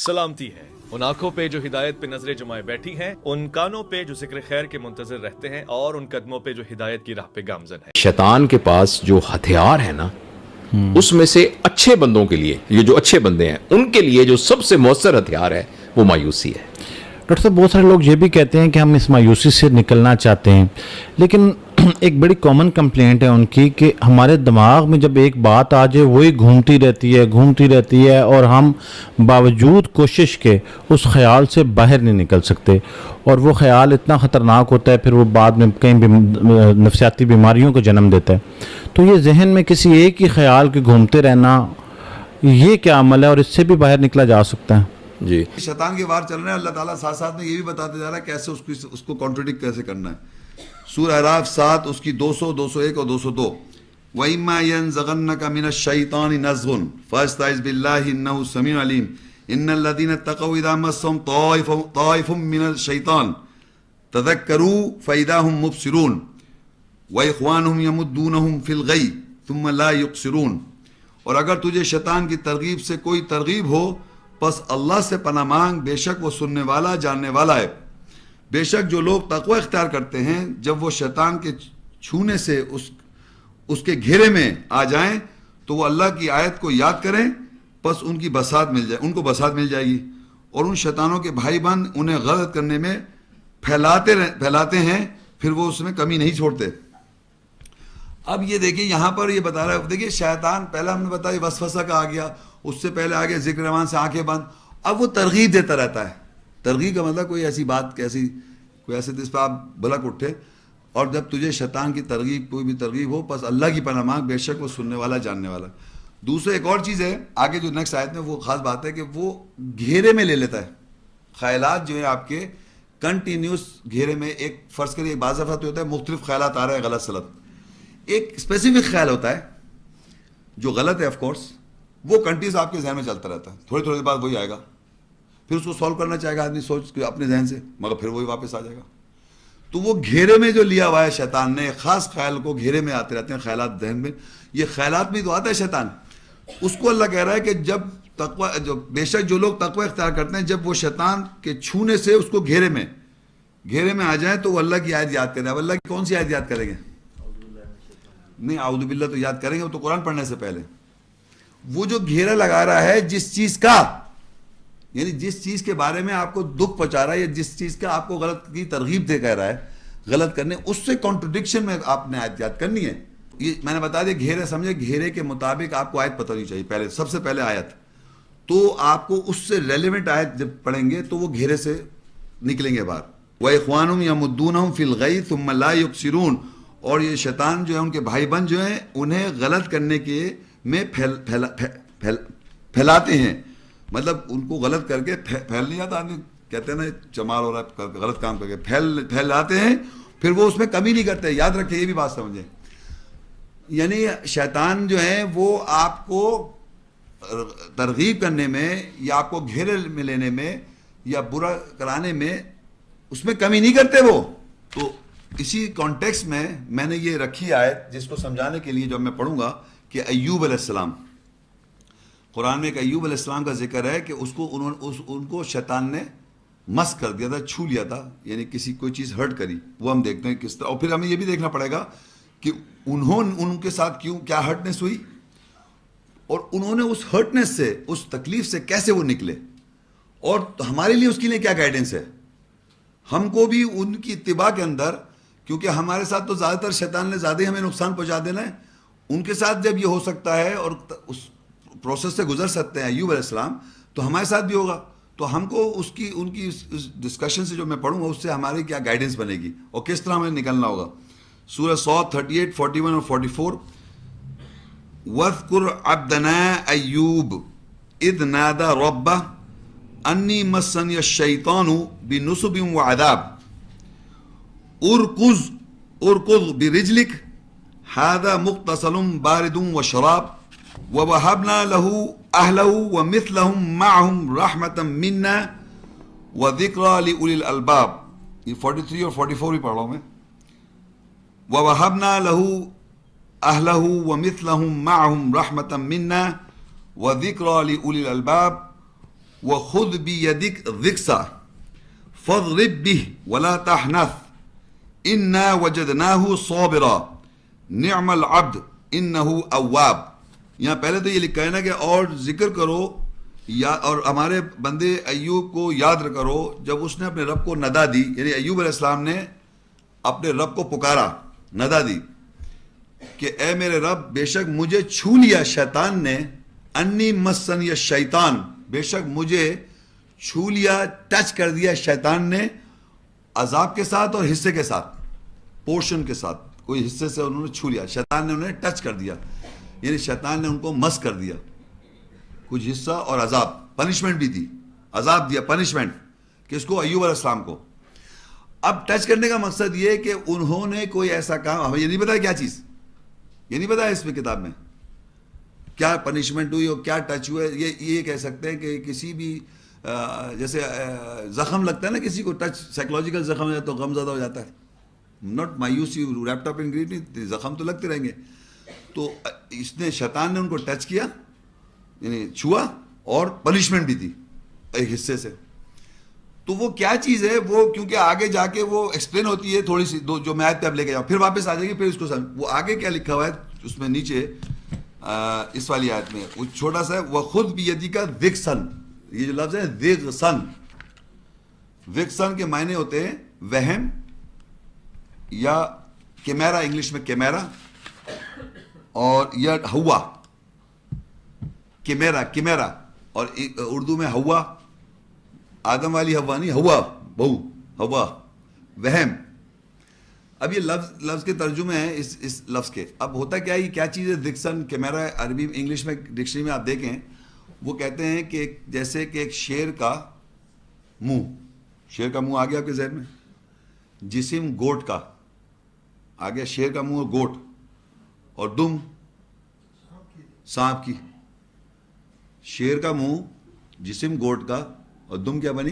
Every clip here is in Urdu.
سلامتی ہے ان آنکھوں پہ جو ہدایت پہ نظریں جمائے بیٹھی ہیں، ان کانوں پہ جو ذکر خیر کے منتظر رہتے ہیں، اور ان قدموں پہ جو ہدایت کی راہ پہ گامزن ہے۔ شیطان کے پاس جو ہتھیار ہے نا، اس میں سے اچھے بندوں کے لیے، یہ جو اچھے بندے ہیں ان کے لیے جو سب سے مؤثر ہتھیار ہے وہ مایوسی ہے۔ ڈاکٹر صاحب، بہت سارے لوگ یہ بھی کہتے ہیں کہ ہم اس مایوسی سے نکلنا چاہتے ہیں، لیکن ایک بڑی کامن کمپلینٹ ہے ان کی کہ ہمارے دماغ میں جب ایک بات آ جائے وہی گھومتی رہتی ہے اور ہم باوجود کوشش کے اس خیال سے باہر نہیں نکل سکتے، اور وہ خیال اتنا خطرناک ہوتا ہے، پھر وہ بعد میں کئی نفسیاتی بیماریوں کو جنم دیتا ہے۔ تو یہ ذہن میں کسی ایک ہی خیال کے گھومتے رہنا، یہ کیا عمل ہے اور اس سے بھی باہر نکلا جا سکتا ہے؟ جی، شیطان کے وار چل رہے ہیں، اللہ تعالیٰ ساتھ ساتھ میں یہ بھی بتاتے جا رہا ہے کیسے اس کو کانٹرڈکٹ کیسے کرنا ہے۔ سورہ اعراف 7 اس کی 200، 201 اور 202۔ وَإِمَّا يَنزَغَنَّكَ مِنَ الشَّيْطَانِ نَزْغٌ فَاسْتَعِذْ بِاللَّهِ إِنَّهُ سَمِيعٌ عَلِيمٌ إِنَّ الَّذِينَ اتَّقَوْا إِذَا مَسَّهُمْ طَائِفٌ مِّنَ الشَّيْطَانِ تَذَكَّرُوا فَإِذَا هُمْ مُبْصِرُونَ وَإِخْوَانُهُمْ يَمُدُّونَهُمْ فِي الْغَيِّ ثُمَّ لَا يُقْصِرُونَ۔ اور اگر تجھے شیطان کی ترغیب سے کوئی ترغیب ہو، پس اللہ سے پناہ مانگ، بے شک وہ سننے والا جاننے والا ہے۔ بے شک جو لوگ تقوی اختیار کرتے ہیں، جب وہ شیطان کے چھونے سے اس کے گھیرے میں آ جائیں تو وہ اللہ کی آیت کو یاد کریں، پس ان کو بساط مل جائے گی، اور ان شیطانوں کے بھائی بند انہیں غلط کرنے میں پھیلاتے ہیں، پھر وہ اس میں کمی نہیں چھوڑتے۔ اب یہ دیکھیں یہاں پر یہ بتا رہا ہے، دیکھیں شیطان پہلے ہم نے بتایا وسوسہ کا آ گیا، اس سے پہلے آگے ذکر رحمان سے آنکھیں بند، اب وہ ترغیب دیتا رہتا ہے۔ ترغیب کا مطلب کوئی ایسی بات کوئی ایسے جس پہ آپ بھلک اٹھے، اور جب تجھے شیطان کی ترغیب کوئی بھی ترغیب ہو، پس اللہ کی پناہ مانگ، بے شک وہ سننے والا جاننے والا۔ دوسرے ایک اور چیز ہے آگے جو نیکسٹ آیت میں وہ خاص بات ہے کہ وہ گھیرے میں لے لیتا ہے خیالات جو ہیں آپ کے کنٹینیوس گھیرے میں۔ ایک فرض کریے بعض دفعہ تو ہوتا ہے مختلف خیالات آ رہے ہیں غلط سلط، ایک اسپیسیفک خیال ہوتا ہے جو غلط ہے آف کورس، وہ کنٹینیوس آپ کے ذہن میں چلتا رہتا ہے، تھوڑی دیر بعد وہی آئے گا، پھر اس کو سولو کرنا چاہے گا آدمی سوچ کے اپنے ذہن سے، مگر پھر وہی واپس آ جائے گا۔ تو وہ گھیرے میں جو لیا ہوا ہے شیطان نے، خاص خیال کو گھیرے میں آتے رہتے ہیں خیالات ذہن میں، یہ خیالات میں تو آتا ہے شیطان، اس کو اللہ کہہ رہا ہے کہ جب تقوی بے شک جو لوگ تقوی اختیار کرتے ہیں، جب وہ شیطان کے چھونے سے اس کو گھیرے میں آ جائیں تو وہ اللہ کی آیت یاد کریں۔ اب اللہ کی کون سی آیت یاد کریں گے؟ نہیں، اعوذ باللہ تو یاد کریں گے، وہ تو قرآن پڑھنے سے پہلے۔ وہ جو گھیرا لگا رہا ہے جس چیز کا، یعنی جس چیز کے بارے میں آپ کو دکھ پہنچا رہا ہے، یا جس چیز کا آپ کو غلط کی ترغیب دے کہہ رہا ہے غلط کرنے، اس سے کانٹرڈکشن میں آپ نے آیت یاد کرنی ہے۔ یہ میں نے بتا دیا گھیرے سمجھے، گھیرے کے مطابق آپ کو آیت پتہ ہونی چاہیے پہلے، سب سے پہلے آیت، تو آپ کو اس سے ریلیونٹ آیت جب پڑھیں گے تو وہ گھیرے سے نکلیں گے باہر۔ وَإِخْوَانُهُمْ يَمُدُّونَهُمْ فِي الْغَيِّ ثُمَّ لَا يُقْصِرُونَ۔ اور یہ شیطان جو ہے ان کے بھائی بند جو ہیں انہیں غلط کرنے کے میں پھیلاتے ہیں، مطلب ان کو غلط کر کے پھیل نہیں آتا، آدمی کہتے ہیں نا چمار ہو رہا ہے غلط کام کر کے پھیلاتے ہیں، پھر وہ اس میں کمی نہیں کرتے۔ یاد رکھیں، یہ بھی بات سمجھیں، یعنی شیطان جو ہے وہ آپ کو ترغیب کرنے میں یا آپ کو گھیرے میں لینے میں یا برا کرانے میں اس میں کمی نہیں کرتے وہ۔ تو اسی کانٹیکس میں نے یہ رکھی آیت جس کو سمجھانے کے لیے جب میں پڑھوں گا کہ ایوب علیہ السلام، قرآن میں ایک ایوب علیہ السلام کا ذکر ہے کہ ان کو شیطان نے مس کر دیا تھا، چھو لیا تھا، یعنی کسی کوئی چیز ہرٹ کری، وہ ہم دیکھتے ہیں کس طرح، اور پھر ہمیں یہ بھی دیکھنا پڑے گا کہ ان کے ساتھ کیا ہرٹنس ہوئی، اور انہوں نے اس ہرٹنس سے، اس تکلیف سے کیسے وہ نکلے، اور ہمارے لیے اس کے لیے کیا گائیڈنس ہے۔ ہم کو بھی ان کی اتباع کے اندر، کیونکہ ہمارے ساتھ تو زیادہ تر شیطان نے زیادہ ہی ہمیں نقصان پہنچا دینا ہے، ان کے ساتھ جب یہ ہو سکتا ہے اور اس پروسیس سے گزر سکتے ہیں ایوب علیہ السلام، تو ہمارے ساتھ بھی ہوگا۔ تو ہم کو ان کی ڈسکشن سے جو میں پڑھوں گا اس سے ہماری کیا گائیڈنس بنے گی اور کس طرح ہمیں نکلنا ہوگا۔ سورہ صاد 38، 41 اور 44۔ وَاذْكُرْ عَبْدَنَا أَيُّوبَ إِذْ نَادَى رَبَّهُ أَنِّي مَسَّنِيَ الشَّيْطَانُ بِنُصْبٍ وَعَذَابٍ اركض برجلك هذا مغتسل بارد وشراب ووهبنا له أهله ومثلهم معهم رحمة منا وذكرى لأولي الألباب۔ یہ 43 اور 44 بھی پڑھ رہا ہوں میں۔ ووهبنا له أهله ومثلهم معهم رحمة منا وذكرى لأولي الألباب۔ وَخُذْ بِيَدِكَ ضِغْثًا فَاضْرِبْ بِهِ وَلَا تَحْنَثْ إِنَّا وَجَدْنَاهُ صَابِرًا نِعْمَ الْعَبْدُ إِنَّهُ أَوَّابٌ. یہاں پہلے تو یہ لکھا ہے نا کہ اور ذکر کرو یا اور ہمارے بندے ایوب کو یاد کرو جب اس نے اپنے رب کو ندا دی, یعنی ایوب علیہ السلام نے اپنے رب کو پکارا, ندا دی کہ اے میرے رب بے شک مجھے چھو لیا شیطان نے, انی مسنی الشیطان, بے شک مجھے چھو لیا, ٹچ کر دیا شیطان نے, عذاب کے ساتھ اور حصے کے ساتھ, پورشن کے ساتھ, کوئی حصے سے انہوں نے چھو لیا, شیطان نے انہیں ٹچ کر دیا, یعنی شیطان نے ان کو مس کر دیا, کچھ حصہ اور عذاب, پنشمنٹ بھی دی, عذاب دیا, پنشمنٹ کس کو, ایوب علیہ السلام کو. اب ٹچ کرنے کا مقصد یہ کہ انہوں نے کوئی ایسا کام, ہمیں یہ نہیں پتا کیا چیز, یہ نہیں پتا اس میں کتاب میں کیا پنشمنٹ ہوئی اور کیا ٹچ ہوا ہے. یہ کہہ سکتے ہیں کہ کسی بھی جیسے زخم لگتا ہے نا کسی کو, ٹچ سائیکولوجیکل زخم ہو جاتا ہے تو غم زدہ ہو جاتا ہے, ناٹ مایوسی ریپٹ اپ ان گریف, نہیں, زخم تو لگتے رہیں گے. تو اس نے, شیطان نے ان کو ٹچ کیا, یعنی چھوا, اور پنشمنٹ بھی دی ایک حصے سے. تو وہ کیا چیز ہے وہ, کیونکہ آگے جا کے وہ ایکسپلین ہوتی ہے تھوڑی سی, جو میں آیت پہ اب لے کے جاؤں, پھر واپس آ جائے گی, پھر اس کو وہ آگے کیا لکھا ہوا ہے اس میں نیچے اس والی آیت میں, وہ چھوٹا سا ہے, وَخُذْ بِيَدِكَ ضِغْثًا, یہ جو لفظ ہے ضِغْثًا, ضِغْثًا کے معنی ہوتے ہیں وہم یا کیمیرا, انگلش میں کیمیرا, اور یا ہوا, کیمیرا, اور اردو میں ہوا, آدم والی ہوا نہیں, ہوا بہو, ہوا وہم. اب یہ لفظ کے ترجمے ہیں اس لفظ کے. اب ہوتا کیا ہے, یہ کیا چیز ہے ضِغْثًا, کیمیرا, عربی انگلش میں ڈکشنری میں آپ دیکھیں وہ کہتے ہیں کہ جیسے کہ ایک شیر کا منہ, شیر کا منہ آ گیا آپ کے ذہن میں, جسم گوٹ کا آ گیا, شیر کا منہ گوٹ, اور دم سانپ کی, شیر کا منہ, جسم گوٹ کا, اور دم کیا بنی,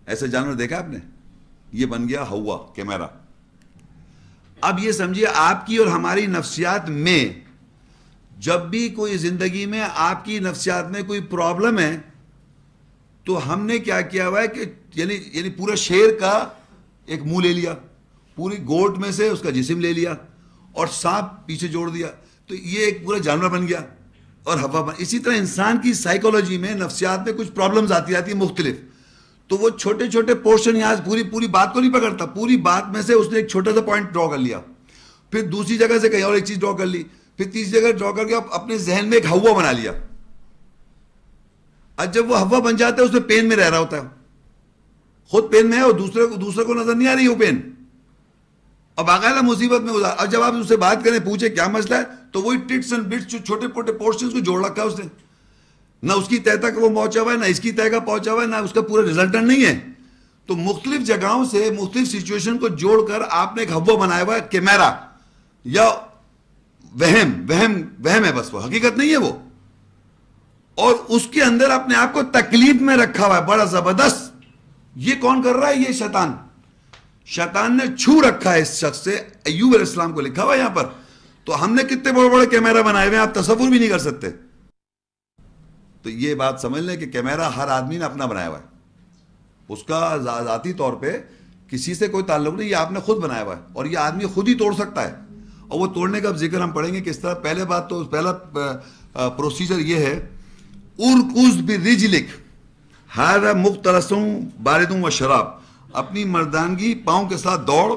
ایسا جانور دیکھا آپ نے, یہ بن گیا ہوا, کیمیرا. اب یہ سمجھیے آپ کی اور ہماری نفسیات میں جب بھی کوئی زندگی میں آپ کی نفسیات میں کوئی پرابلم ہے تو ہم نے کیا کیا ہوا ہے کہ یعنی پورا شیر کا ایک منہ لے لیا, پوری گوٹ میں سے اس کا جسم لے لیا, اور سانپ پیچھے جوڑ دیا, تو یہ ایک پورا جانور بن گیا اور ہوا بن. اسی طرح انسان کی سائیکولوجی میں نفسیات میں کچھ پرابلمز آتی ہیں مختلف, تو وہ چھوٹے چھوٹے پورشن یہاں پوری بات کو نہیں پکڑتا, پوری بات میں سے اس نے ایک چھوٹا سا پوائنٹ ڈرا کر لیا, پھر دوسری جگہ سے کہیں اور ایک چیز ڈرا کر لی, پھر تیسری جگہ ڈرا کر کے اپنے ذہن میں ایک ہوا بنا لیا. اب جب وہ ہوا بن جاتا ہے اس میں پین میں رہ رہا ہوتا ہے, خود پین میں ہے اور دوسرے کو نظر نہیں آ رہی وہ پین, اب باقاعدہ مصیبت میں گزار. اب جب آپ اس سے بات کریں, پوچھیں کیا مسئلہ ہے, تو وہی ٹٹس اینڈ بٹس, چھوٹے چھوٹے پورشنز کو جوڑ رکھا ہے اس نے, نہ اس کی تہ تک وہ پہنچا ہوا ہے, نہ اس کی تہ کا پہنچا ہوا ہے, نہ اس کا پورا ریزلٹنٹ نہیں ہے. تو مختلف جگہوں سے مختلف سچویشن کو جوڑ کر آپ نے ایک ہوا بنایا ہوا ہے, کیمیرا یا وہم ہے, بس وہ حقیقت نہیں ہے وہ, اور اس کے اندر اپنے آپ کو تکلیف میں رکھا ہوا ہے بڑا زبردست. یہ کون کر رہا ہے, یہ شیطان نے چھو رکھا ہے اس شخص سے. ایوب علیہ السلام کو لکھا ہوا ہے یہاں پر. تو ہم نے کتنے بڑے بڑے کیمرہ بنائے ہوئے ہیں, آپ تصور بھی نہیں کر سکتے. تو یہ بات سمجھ لیں کہ کیمرہ ہر آدمی نے اپنا بنایا ہوا ہے, اس کا ذاتی طور پہ کسی سے کوئی تعلق نہیں, یہ آپ نے خود بنایا ہوا ہے, اور یہ آدمی خود ہی توڑ سکتا ہے. اور وہ توڑنے کا ذکر ہم پڑھیں گے کس طرح. پہلا پروسیجر یہ ہے, ارکض برجلک ھذا مختلط بارد و شراب, اپنی مردانگی پاؤں کے ساتھ دوڑ,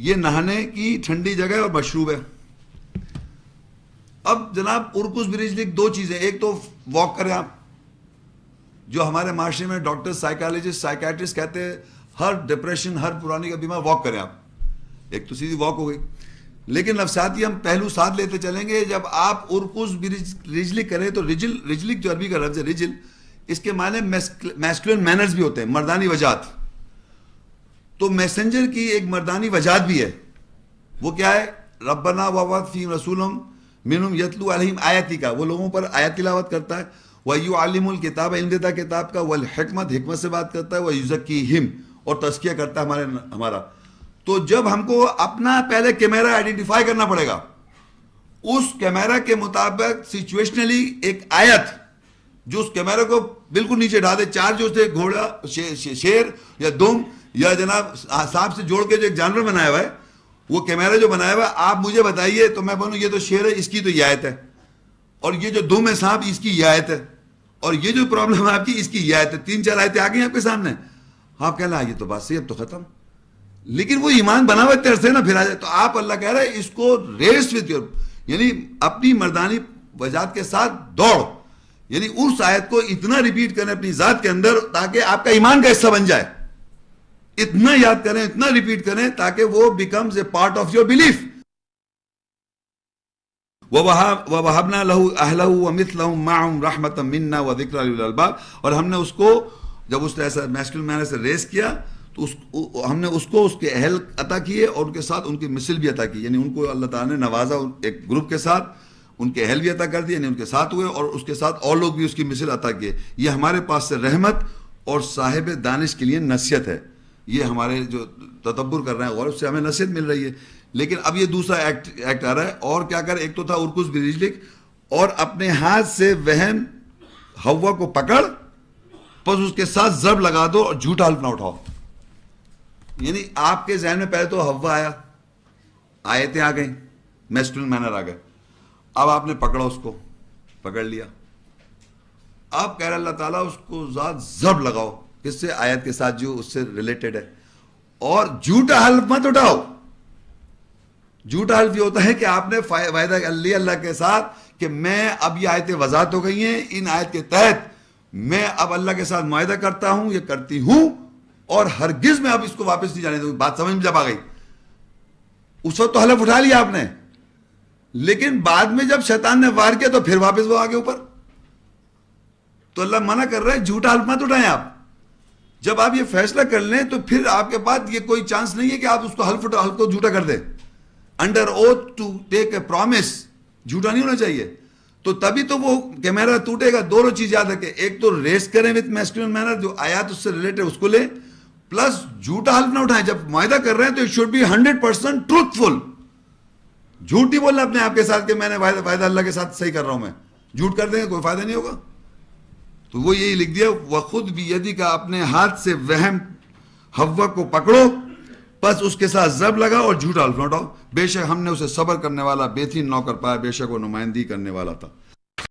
یہ نہانے کی ٹھنڈی جگہ اور مشروب ہے. اب جناب ارکض برجلک دو چیزیں, ایک تو واک کریں آپ, جو ہمارے معاشرے میں ڈاکٹر, سائیکالوجسٹ, سائیکیٹرسٹ کہتے ہیں ہر ڈپریشن, ہر پرانی کا بیمار واک کریں آپ, ایک تو سیدھی واک ہو گئی. لیکن نفسیاتی ہم پہلو ساتھ لیتے چلیں گے. جب آپ ارکض برجلک کریں تو رجلک جو عربی کا لفظ ہے رجل, اس کے معنی میسکولن مینرز بھی ہوتے ہیں, مردانی وجات. تو میسنجر کی ایک مردانی وجات بھی ہے, وہ کیا ہے, ربنا وابعث فیہم رسولا منہم یتلو علیہم آیاتک, وہ لوگوں پر آیت تلاوت کرتا ہے, وَيُعَلِّمُ الْكِتَابَ, علم دیتا کتاب کا, وَالْحِکْمَةَ, حکمت سے بات کرتا ہے, وَيُزَكِّيهِمْ, اور تزکیہ کرتا ہے ہمارا. تو جب ہم کو اپنا پہلے کیمرہ آئیڈینٹیفائی کرنا پڑے گا, اس کیمرہ کے مطابق سچویشنلی ایک آیت جو اس کیمرے کو بالکل نیچے ڈھا دے. چار جو تھے گھوڑا شیر یا دم یا جناب سانپ سے جوڑ کے جو ایک جانور بنایا ہوا ہے, وہ کیمرہ جو بنایا ہوا ہے, آپ مجھے بتائیے تو میں بولوں یہ تو شیر ہے, اس کی تو یہ آیت ہے, اور یہ جو دم ہے سانپ اس کی یہ آیت ہے, اور یہ جو پرابلم ہے آپ کی اس کی یہ آیت ہے. 3-4 آیتیں آ گئی آپ کے سامنے, آپ کہنا یہ تو بات صحیح, اب تو ختم. لیکن وہ ایمان بنا ہوا تیرے سے نا پھر آ جائے. تو آپ اللہ کہہ رہے ہیں اس کو ریس وتھ یور, یعنی اپنی مردانی وجات کے ساتھ دوڑ, یعنی اس آیت کو اتنا ریپیٹ کریں اپنی ذات کے اندر تاکہ آپ کا ایمان کا حصہ بن جائے. اتنا یاد کریں, اتنا ریپیٹ کریں تاکہ وہ becomes a part of your belief. وَوَهَبْنَا لَهُ أَهْلَهُ وَمِثْلَهُمْ مَعَهُمْ رَحْمَةً مِنَّا وَذِكْرًا لِأُولِي الْأَلْبَابِ, اور ہم نے اس کو جب اس نے ایسا میسکولن مینر سے ریس کیا تو ہم نے اس کو اس کے اہل عطا کیے اور ان کے ساتھ ان کی مثل بھی عطا کی, یعنی ان کو اللہ تعالیٰ نے نوازا ایک گروپ کے ساتھ, ان کے اہل بھی عطا کر دیے, یعنی ان کے ساتھ ہوئے, اور اس کے ساتھ اور لوگ بھی اس کی مثل عطا کیے. یہ ہمارے پاس سے رحمت اور صاحب دانش کے لیے نصیحت ہے. یہ ہمارے جو تدبر کر رہے ہیں غور سے ہمیں نصیحت مل رہی ہے. لیکن اب یہ دوسرا ایکٹ آ رہا ہے, اور کیا کر, ایک تو تھا ارکز برجلک, اور اپنے ہاتھ سے وہم ہوا کو پکڑ, بس اس کے ساتھ ضرب لگا دو اور جھوٹا حلف نہ اٹھاؤ. یعنی آپ کے ذہن میں پہلے تو ہوا آیا, آیتیں آ گئیں, میسکولن مینر آ گئے, اب آپ نے پکڑا, اس کو پکڑ لیا, اب کہہ رہے اللہ تعالیٰ اس کو ذات ضرب لگاؤ, کس سے, آیت کے ساتھ جو اس سے ریلیٹڈ ہے, اور جھوٹا حلف مت اٹھاؤ. جھوٹا حلف یہ ہوتا ہے کہ آپ نے وعدہ لیا اللہ کے ساتھ کہ میں اب یہ آیتیں وضاحت ہو گئی ہیں, ان آیت کے تحت میں اب اللہ کے ساتھ معاہدہ کرتا ہوں, یہ کرتی ہوں, اور ہرگز میں اب اس کو واپس نہیں جانے دوں. بات سمجھ میں جب آ گئی, اس وقت تو حلف اٹھا لیا آپ نے, لیکن بعد میں جب شیطان نے وار کیا تو پھر واپس وہ آگے اوپر. تو اللہ منع کر رہا ہے جھوٹا حلف مت اٹھائیں. آپ جب آپ یہ فیصلہ کر لیں تو پھر آپ کے پاس یہ کوئی چانس نہیں ہے کہ آپ اس کو حلف کو جھوٹا کر دیں. Under oath to take a promise, جھوٹا نہیں ہونا چاہیے. تو تبھی تو وہ کیمرہ ٹوٹے گا. دونوں چیز یاد رکھیں, ایک تو ریس کریں وتھ میسکولن مینر, جو آیات اس سے ریلیٹڈ اس کو لیں, پلس جھوٹا حلف نہ اٹھائیں. جب معاہدہ کر رہے ہیں تو اٹ شوڈ بی 100% ٹروتھفل. جھوٹ نہیں بولنا اپنے آپ کے ساتھ کہ میں نے وعدہ اللہ کے ساتھ صحیح کر رہا ہوں. میں جھوٹ کر دیں گے کوئی فائدہ نہیں ہوگا. تو وہ یہی لکھ دیا, وخود بیدی کا, اپنے ہاتھ سے وہم ہوا کو پکڑو, بس اس کے ساتھ ضرب لگا اور جھوٹا حلف نہ اٹھاؤ. بے شک ہم نے اسے صبر کرنے والا بہترین نوکر پایا, بے شک وہ نمائندگی کرنے والا تھا.